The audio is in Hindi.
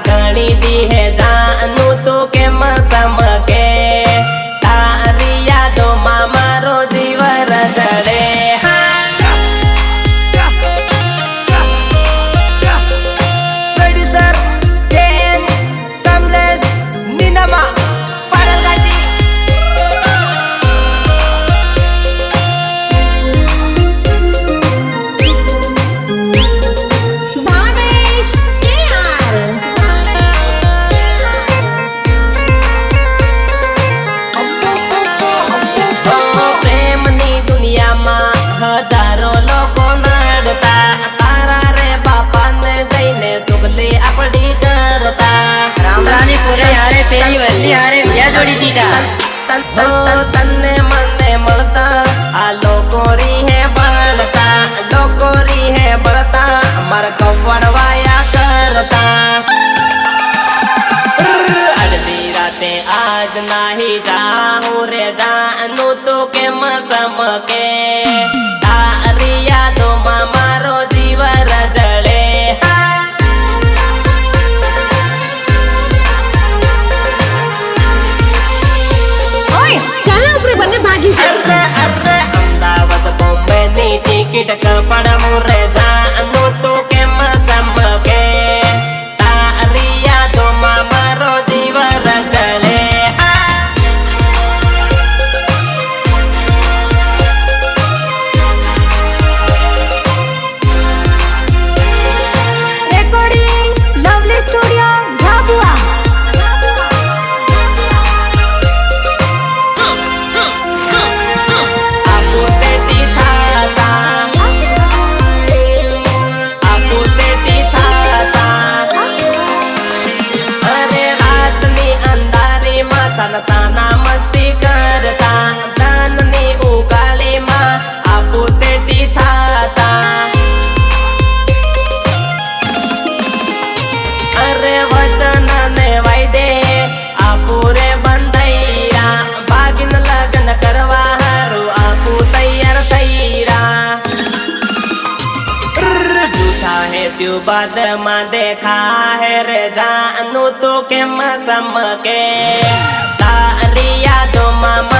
घणी दी है जानू तू के मसम के तारी यादों मां मारो जीवन जड़े हजारों लोग नड़ता तारा रे बापा ने दईने सुगली अपनी करता रामरानी पूरे हारे पेरी वल्ली हारे भैया जोड़ी दीदा तन्ने मन्ने मलता आ लोकोरी है बलता लोकोरी है बलता मर कवड़वाया करता अड़दी राते आज नाही जाऊं रे जानू तो के मसम के टिकट कपड़ा मुरे जानू तू के मसम के तारिया तो मारो जीवन चले रेकॉर्डिंग लवली स्टुडिओ झाबुआ साना मस्ती करता दाननी उगाली माँ आपू सेठी थाता अरे वचन ने वायदे आपू रे बंधईरा बागिन लगन करवा हारू आपू तैयार थईरा झूठा है त्यू बाद माँ देखा है रे जानू तो के मसम के तारिया तो मामा